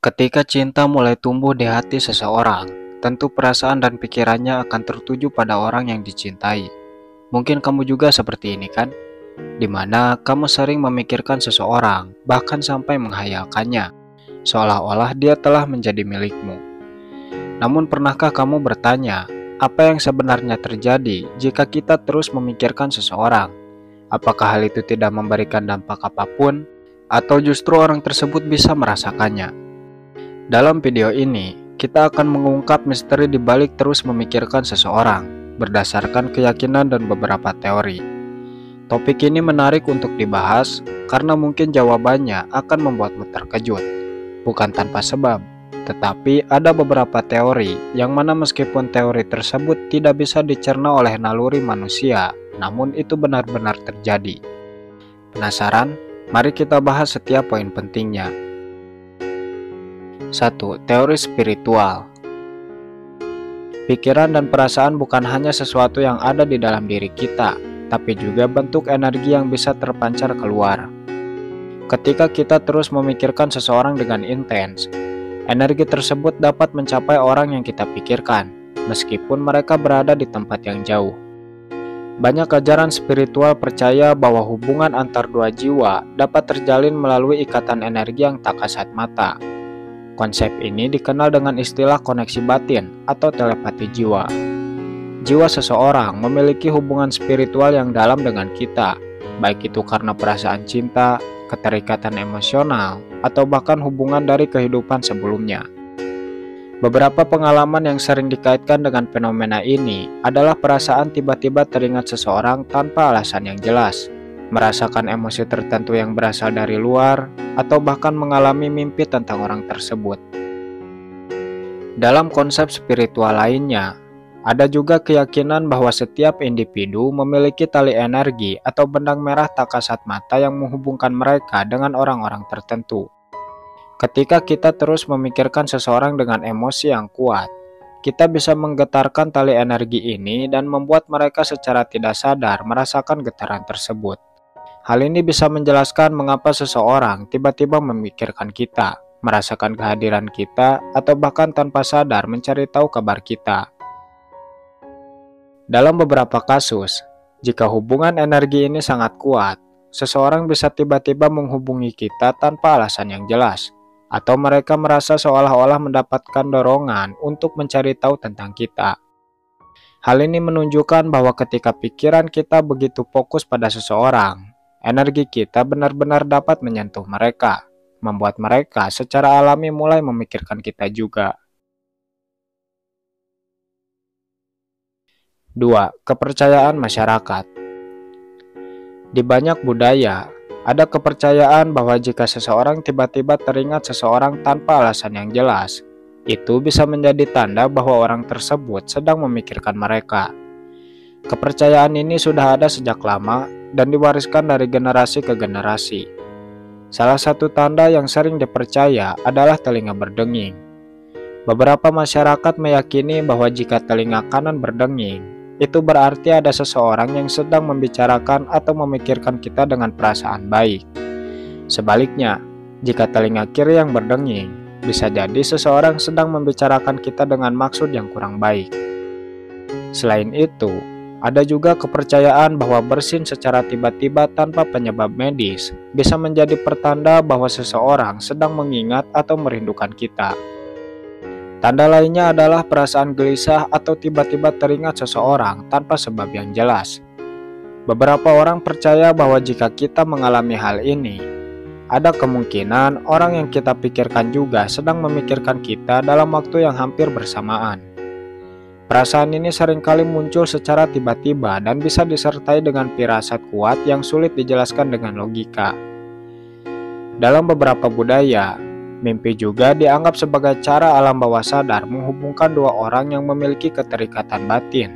Ketika cinta mulai tumbuh di hati seseorang, tentu perasaan dan pikirannya akan tertuju pada orang yang dicintai. Mungkin kamu juga seperti ini kan? Di mana kamu sering memikirkan seseorang, bahkan sampai menghayalkannya, seolah-olah dia telah menjadi milikmu. Namun pernahkah kamu bertanya, apa yang sebenarnya terjadi jika kita terus memikirkan seseorang? Apakah hal itu tidak memberikan dampak apapun, atau justru orang tersebut bisa merasakannya? Dalam video ini, kita akan mengungkap misteri di balik terus memikirkan seseorang, berdasarkan keyakinan dan beberapa teori. Topik ini menarik untuk dibahas, karena mungkin jawabannya akan membuatmu terkejut. Bukan tanpa sebab, tetapi ada beberapa teori, yang mana meskipun teori tersebut tidak bisa dicerna oleh naluri manusia, namun itu benar-benar terjadi. Penasaran? Mari kita bahas setiap poin pentingnya. 1. Teori spiritual. Pikiran dan perasaan bukan hanya sesuatu yang ada di dalam diri kita, tapi juga bentuk energi yang bisa terpancar keluar. Ketika kita terus memikirkan seseorang dengan intens, energi tersebut dapat mencapai orang yang kita pikirkan, meskipun mereka berada di tempat yang jauh. Banyak ajaran spiritual percaya bahwa hubungan antar dua jiwa dapat terjalin melalui ikatan energi yang tak kasat mata. Konsep ini dikenal dengan istilah koneksi batin atau telepati jiwa. Jiwa seseorang memiliki hubungan spiritual yang dalam dengan kita, baik itu karena perasaan cinta, keterikatan emosional, atau bahkan hubungan dari kehidupan sebelumnya. Beberapa pengalaman yang sering dikaitkan dengan fenomena ini adalah perasaan tiba-tiba teringat seseorang tanpa alasan yang jelas, merasakan emosi tertentu yang berasal dari luar, atau bahkan mengalami mimpi tentang orang tersebut. Dalam konsep spiritual lainnya, ada juga keyakinan bahwa setiap individu memiliki tali energi atau benang merah tak kasat mata yang menghubungkan mereka dengan orang-orang tertentu. Ketika kita terus memikirkan seseorang dengan emosi yang kuat, kita bisa menggetarkan tali energi ini dan membuat mereka secara tidak sadar merasakan getaran tersebut. Hal ini bisa menjelaskan mengapa seseorang tiba-tiba memikirkan kita, merasakan kehadiran kita, atau bahkan tanpa sadar mencari tahu kabar kita. Dalam beberapa kasus, jika hubungan energi ini sangat kuat, seseorang bisa tiba-tiba menghubungi kita tanpa alasan yang jelas, atau mereka merasa seolah-olah mendapatkan dorongan untuk mencari tahu tentang kita. Hal ini menunjukkan bahwa ketika pikiran kita begitu fokus pada seseorang, energi kita benar-benar dapat menyentuh mereka, membuat mereka secara alami mulai memikirkan kita juga. 2. Kepercayaan masyarakat. Di banyak budaya, ada kepercayaan bahwa jika seseorang tiba-tiba teringat seseorang tanpa alasan yang jelas, itu bisa menjadi tanda bahwa orang tersebut sedang memikirkan mereka. Kepercayaan ini sudah ada sejak lama dan diwariskan dari generasi ke generasi. Salah satu tanda yang sering dipercaya adalah telinga berdenging. Beberapa masyarakat meyakini bahwa jika telinga kanan berdenging, itu berarti ada seseorang yang sedang membicarakan atau memikirkan kita dengan perasaan baik. Sebaliknya, jika telinga kiri yang berdenging, bisa jadi seseorang sedang membicarakan kita dengan maksud yang kurang baik. Selain itu, ada juga kepercayaan bahwa bersin secara tiba-tiba tanpa penyebab medis bisa menjadi pertanda bahwa seseorang sedang mengingat atau merindukan kita. Tanda lainnya adalah perasaan gelisah atau tiba-tiba teringat seseorang tanpa sebab yang jelas. Beberapa orang percaya bahwa jika kita mengalami hal ini, ada kemungkinan orang yang kita pikirkan juga sedang memikirkan kita dalam waktu yang hampir bersamaan. Perasaan ini seringkali muncul secara tiba-tiba dan bisa disertai dengan firasat kuat yang sulit dijelaskan dengan logika. Dalam beberapa budaya, mimpi juga dianggap sebagai cara alam bawah sadar menghubungkan dua orang yang memiliki keterikatan batin.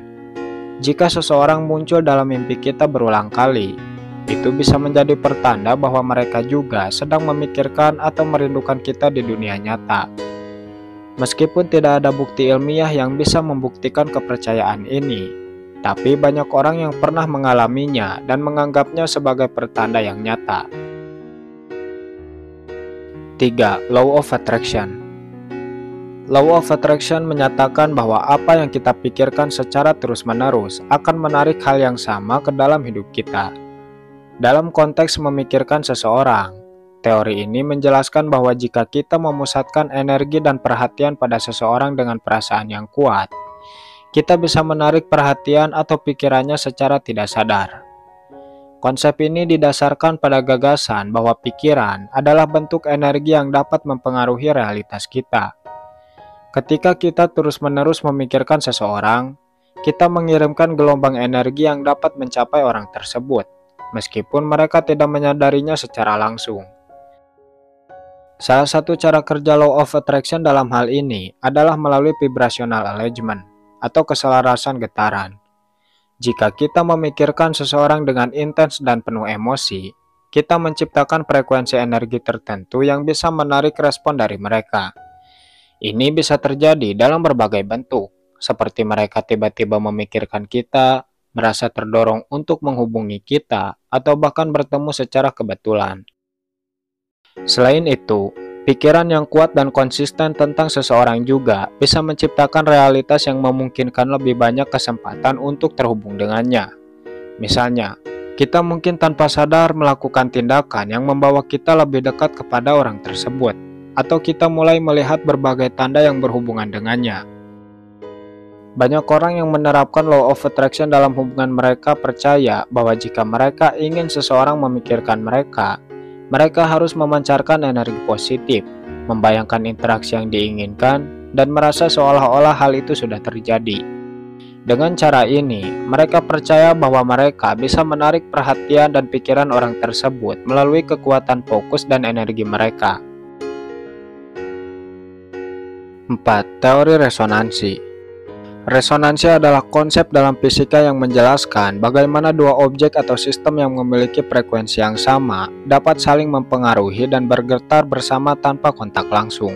Jika seseorang muncul dalam mimpi kita berulang kali, itu bisa menjadi pertanda bahwa mereka juga sedang memikirkan atau merindukan kita di dunia nyata. Meskipun tidak ada bukti ilmiah yang bisa membuktikan kepercayaan ini, tapi banyak orang yang pernah mengalaminya dan menganggapnya sebagai pertanda yang nyata. 3. Law of Attraction. Law of Attraction menyatakan bahwa apa yang kita pikirkan secara terus-menerus akan menarik hal yang sama ke dalam hidup kita. Dalam konteks memikirkan seseorang, teori ini menjelaskan bahwa jika kita memusatkan energi dan perhatian pada seseorang dengan perasaan yang kuat, kita bisa menarik perhatian atau pikirannya secara tidak sadar. Konsep ini didasarkan pada gagasan bahwa pikiran adalah bentuk energi yang dapat mempengaruhi realitas kita. Ketika kita terus-menerus memikirkan seseorang, kita mengirimkan gelombang energi yang dapat mencapai orang tersebut, meskipun mereka tidak menyadarinya secara langsung. Salah satu cara kerja Law of Attraction dalam hal ini adalah melalui vibrational alignment atau keselarasan getaran. Jika kita memikirkan seseorang dengan intens dan penuh emosi, kita menciptakan frekuensi energi tertentu yang bisa menarik respon dari mereka. Ini bisa terjadi dalam berbagai bentuk, seperti mereka tiba-tiba memikirkan kita, merasa terdorong untuk menghubungi kita, atau bahkan bertemu secara kebetulan. Selain itu, pikiran yang kuat dan konsisten tentang seseorang juga bisa menciptakan realitas yang memungkinkan lebih banyak kesempatan untuk terhubung dengannya. Misalnya, kita mungkin tanpa sadar melakukan tindakan yang membawa kita lebih dekat kepada orang tersebut, atau kita mulai melihat berbagai tanda yang berhubungan dengannya. Banyak orang yang menerapkan Law of Attraction dalam hubungan mereka percaya bahwa jika mereka ingin seseorang memikirkan mereka, mereka harus memancarkan energi positif, membayangkan interaksi yang diinginkan, dan merasa seolah-olah hal itu sudah terjadi. Dengan cara ini, mereka percaya bahwa mereka bisa menarik perhatian dan pikiran orang tersebut melalui kekuatan fokus dan energi mereka. 4. Teori resonansi. Resonansi adalah konsep dalam fisika yang menjelaskan bagaimana dua objek atau sistem yang memiliki frekuensi yang sama dapat saling mempengaruhi dan bergetar bersama tanpa kontak langsung.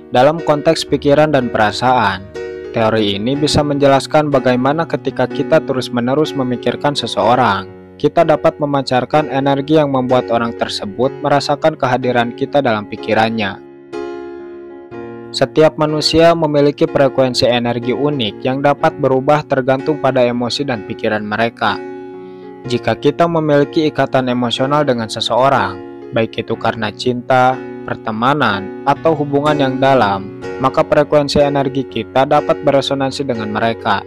Dalam konteks pikiran dan perasaan, teori ini bisa menjelaskan bagaimana ketika kita terus-menerus memikirkan seseorang, kita dapat memancarkan energi yang membuat orang tersebut merasakan kehadiran kita dalam pikirannya. Setiap manusia memiliki frekuensi energi unik yang dapat berubah tergantung pada emosi dan pikiran mereka. Jika kita memiliki ikatan emosional dengan seseorang, baik itu karena cinta, pertemanan, atau hubungan yang dalam, maka frekuensi energi kita dapat beresonansi dengan mereka.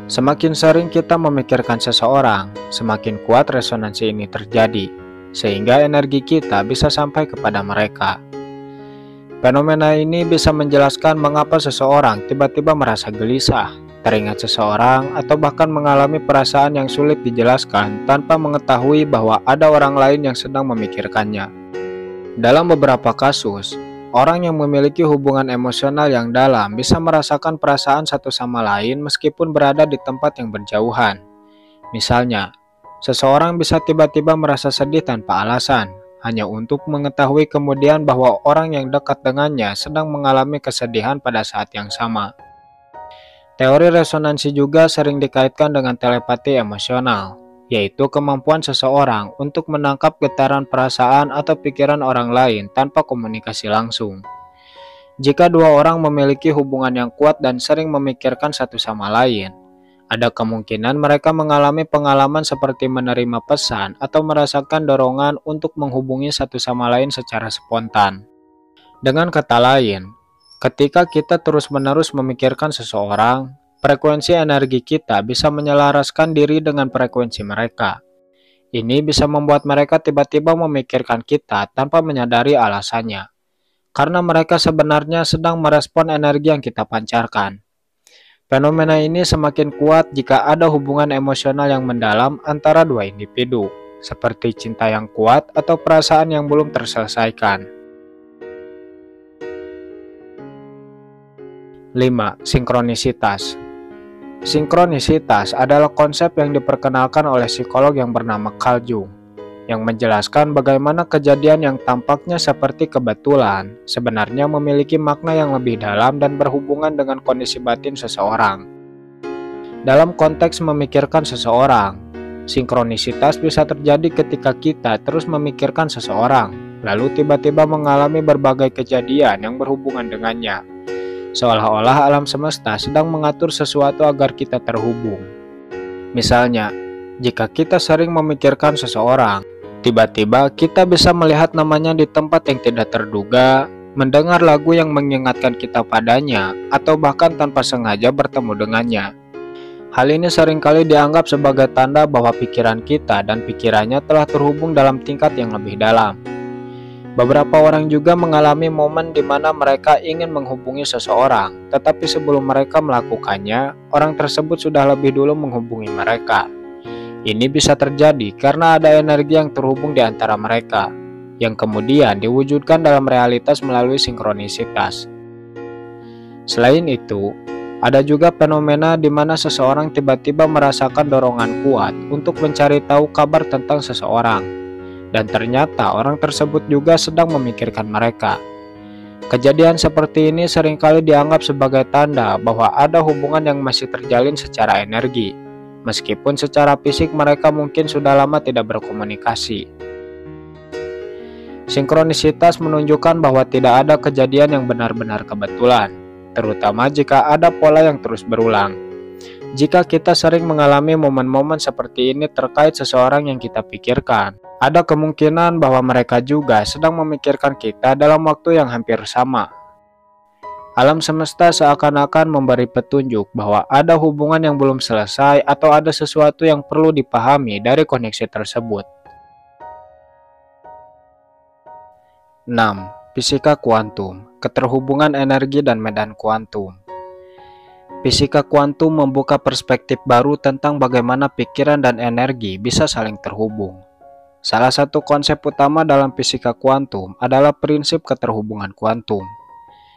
Semakin sering kita memikirkan seseorang, semakin kuat resonansi ini terjadi, sehingga energi kita bisa sampai kepada mereka. Fenomena ini bisa menjelaskan mengapa seseorang tiba-tiba merasa gelisah, teringat seseorang, atau bahkan mengalami perasaan yang sulit dijelaskan tanpa mengetahui bahwa ada orang lain yang sedang memikirkannya. Dalam beberapa kasus, orang yang memiliki hubungan emosional yang dalam bisa merasakan perasaan satu sama lain meskipun berada di tempat yang berjauhan. Misalnya, seseorang bisa tiba-tiba merasa sedih tanpa alasan, hanya untuk mengetahui kemudian bahwa orang yang dekat dengannya sedang mengalami kesedihan pada saat yang sama. Teori resonansi juga sering dikaitkan dengan telepati emosional, yaitu kemampuan seseorang untuk menangkap getaran perasaan atau pikiran orang lain tanpa komunikasi langsung. Jika dua orang memiliki hubungan yang kuat dan sering memikirkan satu sama lain, ada kemungkinan mereka mengalami pengalaman seperti menerima pesan atau merasakan dorongan untuk menghubungi satu sama lain secara spontan. Dengan kata lain, ketika kita terus-menerus memikirkan seseorang, frekuensi energi kita bisa menyelaraskan diri dengan frekuensi mereka. Ini bisa membuat mereka tiba-tiba memikirkan kita tanpa menyadari alasannya, karena mereka sebenarnya sedang merespon energi yang kita pancarkan. Fenomena ini semakin kuat jika ada hubungan emosional yang mendalam antara dua individu, seperti cinta yang kuat atau perasaan yang belum terselesaikan. 5. Sinkronisitas. Sinkronisitas adalah konsep yang diperkenalkan oleh psikolog yang bernama Carl Jung, yang menjelaskan bagaimana kejadian yang tampaknya seperti kebetulan sebenarnya memiliki makna yang lebih dalam dan berhubungan dengan kondisi batin seseorang. Dalam konteks memikirkan seseorang, sinkronisitas bisa terjadi ketika kita terus memikirkan seseorang, lalu tiba-tiba mengalami berbagai kejadian yang berhubungan dengannya. Seolah-olah alam semesta sedang mengatur sesuatu agar kita terhubung. Misalnya, jika kita sering memikirkan seseorang, tiba-tiba kita bisa melihat namanya di tempat yang tidak terduga, mendengar lagu yang mengingatkan kita padanya, atau bahkan tanpa sengaja bertemu dengannya. Hal ini seringkali dianggap sebagai tanda bahwa pikiran kita dan pikirannya telah terhubung dalam tingkat yang lebih dalam. Beberapa orang juga mengalami momen di mana mereka ingin menghubungi seseorang, tetapi sebelum mereka melakukannya, orang tersebut sudah lebih dulu menghubungi mereka. Ini bisa terjadi karena ada energi yang terhubung di antara mereka, yang kemudian diwujudkan dalam realitas melalui sinkronisitas. Selain itu, ada juga fenomena di mana seseorang tiba-tiba merasakan dorongan kuat untuk mencari tahu kabar tentang seseorang. Dan ternyata orang tersebut juga sedang memikirkan mereka. Kejadian seperti ini seringkali dianggap sebagai tanda bahwa ada hubungan yang masih terjalin secara energi, meskipun secara fisik mereka mungkin sudah lama tidak berkomunikasi. Sinkronisitas menunjukkan bahwa tidak ada kejadian yang benar-benar kebetulan, terutama jika ada pola yang terus berulang. Jika kita sering mengalami momen-momen seperti ini terkait seseorang yang kita pikirkan, ada kemungkinan bahwa mereka juga sedang memikirkan kita dalam waktu yang hampir sama. Alam semesta seakan-akan memberi petunjuk bahwa ada hubungan yang belum selesai atau ada sesuatu yang perlu dipahami dari koneksi tersebut. 6. Fisika kuantum, keterhubungan energi dan medan kuantum. Fisika kuantum membuka perspektif baru tentang bagaimana pikiran dan energi bisa saling terhubung. Salah satu konsep utama dalam fisika kuantum adalah prinsip keterhubungan kuantum,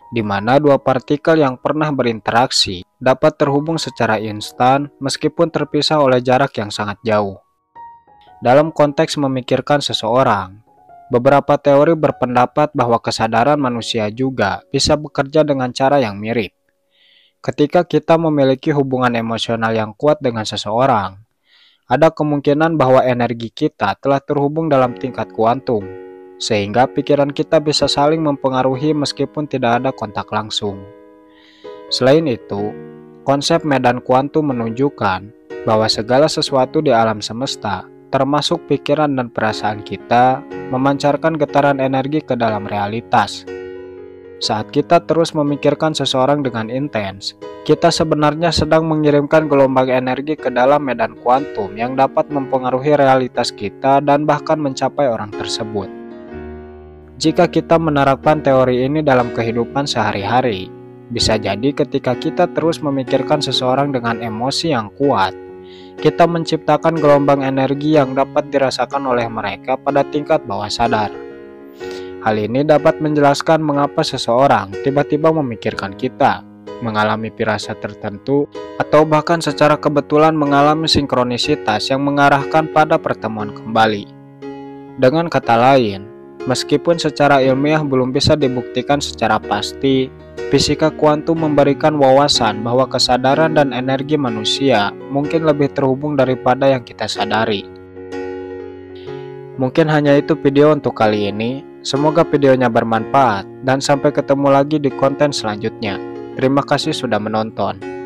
di mana dua partikel yang pernah berinteraksi dapat terhubung secara instan meskipun terpisah oleh jarak yang sangat jauh. Dalam konteks memikirkan seseorang, beberapa teori berpendapat bahwa kesadaran manusia juga bisa bekerja dengan cara yang mirip. Ketika kita memiliki hubungan emosional yang kuat dengan seseorang, ada kemungkinan bahwa energi kita telah terhubung dalam tingkat kuantum, sehingga pikiran kita bisa saling mempengaruhi meskipun tidak ada kontak langsung. Selain itu, konsep medan kuantum menunjukkan bahwa segala sesuatu di alam semesta, termasuk pikiran dan perasaan kita, memancarkan getaran energi ke dalam realitas. Saat kita terus memikirkan seseorang dengan intens, kita sebenarnya sedang mengirimkan gelombang energi ke dalam medan kuantum yang dapat mempengaruhi realitas kita dan bahkan mencapai orang tersebut. Jika kita menerapkan teori ini dalam kehidupan sehari-hari, bisa jadi ketika kita terus memikirkan seseorang dengan emosi yang kuat, kita menciptakan gelombang energi yang dapat dirasakan oleh mereka pada tingkat bawah sadar. Hal ini dapat menjelaskan mengapa seseorang tiba-tiba memikirkan kita, mengalami firasat tertentu, atau bahkan secara kebetulan mengalami sinkronisitas yang mengarahkan pada pertemuan kembali. Dengan kata lain, meskipun secara ilmiah belum bisa dibuktikan secara pasti, fisika kuantum memberikan wawasan bahwa kesadaran dan energi manusia mungkin lebih terhubung daripada yang kita sadari. Mungkin hanya itu video untuk kali ini. Semoga videonya bermanfaat dan sampai ketemu lagi di konten selanjutnya. Terima kasih sudah menonton.